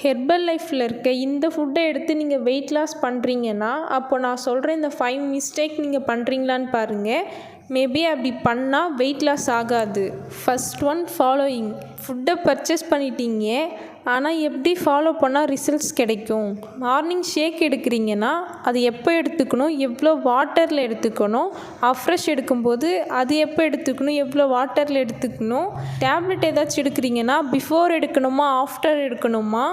Herbal லைஃப்பில் இருக்க இந்த ஃபுட்டை எடுத்து நீங்கள் வெயிட் லாஸ் பண்ணுறீங்கன்னா அப்போ நான் சொல்கிற இந்த 5 மிஸ்டேக் நீங்கள் பண்ணுறீங்களான்னு பாருங்கள். மேபி அப்படி பண்ணால் வெயிட் லாஸ் ஆகாது. First one following. ஃபுட்டை பர்ச்சேஸ் பண்ணிட்டீங்க, ஆனால் எப்படி ஃபாலோ பண்ணால் ரிசல்ட்ஸ் கிடைக்கும்? மார்னிங் ஷேக் எடுக்கிறீங்கன்னா அது எப்போ எடுத்துக்கணும், எவ்வளோ வாட்டரில் எடுத்துக்கணும்? அஃப்ரெஷ் எடுக்கும்போது அது எப்போ எடுத்துக்கணும், எவ்வளோ வாட்டரில் எடுத்துக்கணும்? டேப்லெட் ஏதாச்சும் எடுக்கிறீங்கன்னா பிஃபோர் எடுக்கணுமா, ஆஃப்டர் எடுக்கணுமா?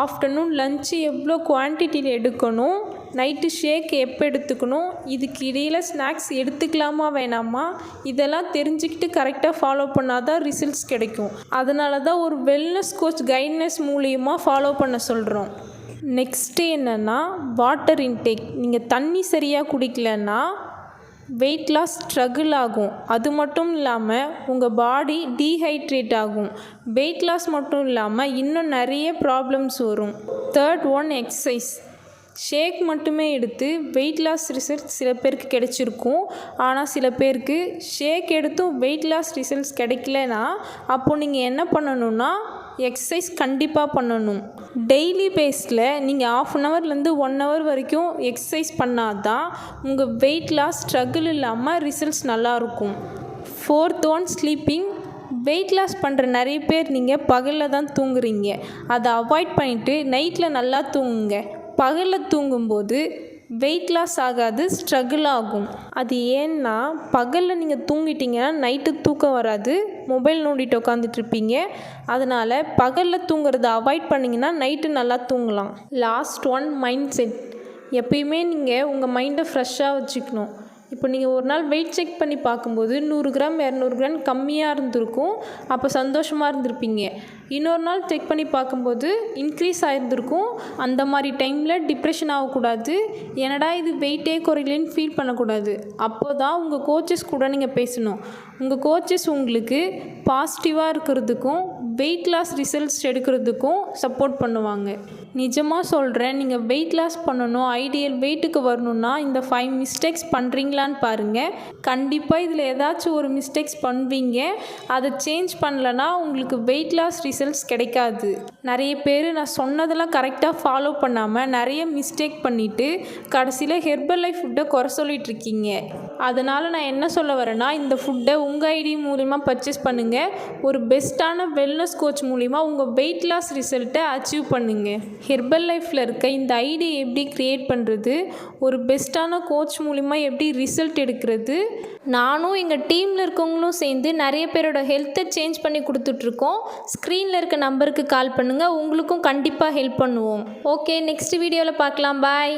ஆஃப்டர்நூன் லஞ்சு எவ்வளோ குவான்டிட்டியில் எடுக்கணும்? நைட்டு ஷேக் எப்போ எடுத்துக்கணும்? இதுக்கு இடையில் ஸ்நாக்ஸ் எடுத்துக்கலாமா வேணாமா? இதெல்லாம் தெரிஞ்சுக்கிட்டு கரெக்டாக ஃபாலோ பண்ணால் தான் ரிசல்ட்ஸ் கிடைக்கும். அதனால தான் ஒரு வெல்னஸ் கோச் கைட்னஸ் மூலியமாக ஃபாலோ பண்ண சொல்கிறோம். நெக்ஸ்ட்டு என்னென்னா வாட்டர் இன்டேக். நீங்கள் தண்ணி சரியாக குடிக்கலன்னா வெயிட் லாஸ் ஸ்ட்ரகிள் ஆகும். அது மட்டும் இல்லாமல் உங்கள் பாடி டீஹைட்ரேட் ஆகும். வெயிட் லாஸ் மட்டும் இல்லாமல் இன்னும் நிறைய ப்ராப்ளம்ஸ் வரும். Third one exercise. ஷேக் மட்டுமே எடுத்து வெயிட் லாஸ் ரிசல்ட்ஸ் சில பேருக்கு கிடைச்சிருக்கும். ஆனால் சில பேருக்கு ஷேக் எடுத்தும் வெயிட் லாஸ் ரிசல்ட்ஸ் கிடைக்கலனா அப்போது நீங்கள் என்ன பண்ணணும்னா எக்ஸசைஸ் கண்டிப்பாக பண்ணணும். டெய்லி பேஸில் நீங்கள் 1/2 ஹவர்லேருந்து 1 ஹவர் வரைக்கும் எக்ஸசைஸ் பண்ணால் தான் உங்கள் வெயிட் லாஸ் ஸ்ட்ரகிள் இல்லாமல் ரிசல்ட்ஸ் நல்லாயிருக்கும். Fourth one sleeping. Weight loss பண்ணுற நிறைய பேர் நீங்கள் பகலில் தான் தூங்குறீங்க. அதை அவாய்ட் பண்ணிவிட்டு நைட்டில் நல்லா தூங்குங்க. பகலில் தூங்கும்போது வெயிட் லாஸ் ஆகாது, ஸ்ட்ரகிள் ஆகும். அது ஏன்னா பகலில் நீங்கள் தூங்கிட்டீங்கன்னா நைட்டு தூக்கம் வராது, மொபைல் நோண்டிட்டு உட்காந்துட்ருப்பீங்க. அதனால் பகலில் தூங்குறத அவாய்ட் பண்ணிங்கன்னா நைட்டு நல்லா தூங்கலாம். Last one mind set. எப்பயுமே நீங்கள் உங்கள் மைண்டை ஃப்ரெஷ்ஷாக வச்சுக்கணும். இப்போ நீங்கள் ஒரு நாள் வெயிட் செக் பண்ணி பார்க்கும்போது 100 கிராம் 200 கிராம் கம்மியாக இருந்திருக்கும், அப்போ சந்தோஷமாக இருந்திருப்பீங்க. இன்னொரு நாள் செக் பண்ணி பார்க்கும்போது இன்க்ரீஸ் ஆகிருந்திருக்கும். அந்த மாதிரி டைமில் டிப்ரெஷன் ஆகக்கூடாது, என்னடா இது வெயிட்டே குறையிலன்னு ஃபீல் பண்ணக்கூடாது. அப்போ தான் உங்கள் கோச்சஸ் கூட நீங்கள் பேசணும். உங்கள் கோச்சஸ் உங்களுக்கு பாசிட்டிவாக இருக்கிறதுக்கும் வெயிட் லாஸ் ரிசல்ட்ஸ் எடுக்கிறதுக்கும் சப்போர்ட் பண்ணுவாங்க. நிஜமாக சொல்கிறேன், நீங்கள் வெயிட் லாஸ் பண்ணணும், ஐடியல் வெயிட்டுக்கு வரணுன்னா இந்த 5 மிஸ்டேக்ஸ் பண்ணுறீங்களான்னு பாருங்கள். கண்டிப்பாக இதில் ஏதாச்சும் ஒரு மிஸ்டேக்ஸ் பண்ணுவீங்க. அதை சேஞ்ச் பண்ணலன்னா உங்களுக்கு வெயிட் லாஸ் ரிசல்ட்ஸ் கிடைக்காது. நிறைய பேர் நான் சொன்னதெல்லாம் கரெக்டாக ஃபாலோ பண்ணாமல் நிறைய மிஸ்டேக் பண்ணிவிட்டு கடைசியில் ஹெர்பல் லைஃப் ஃபுட்டை குறை சொல்லிட்டு இருக்கீங்க. அதனால் நான் என்ன சொல்ல வரேன்னா, இந்த ஃபுட்டை உங்கள் ஐடி மூலிமா பர்ச்சேஸ் பண்ணுங்கள். ஒரு பெஸ்ட்டான வெல்னஸ் கோச் மூலிமா உங்கள் வெயிட் லாஸ் ரிசல்ட்டை அச்சீவ் பண்ணுங்கள். ஹெர்பல் லைஃப்பில் இருக்க இந்த ஐடி எப்படி க்ரியேட் பண்ணுறது, ஒரு பெஸ்ட்டான கோச் மூலிமா எப்படி ரிசல்ட் எடுக்கிறது, நானும் எங்கள் டீமில் இருக்கவங்களும் சேர்ந்து நிறைய பேரோட ஹெல்த்தை சேஞ்ச் பண்ணி கொடுத்துட்ருக்கோம். ஸ்க்ரீனில் இருக்க நம்பருக்கு கால் பண்ணுங்கள், உங்களுக்கும் கண்டிப்பாக ஹெல்ப் பண்ணுவோம். ஓகே, நெக்ஸ்ட் வீடியோவில் பார்க்கலாம். பாய்.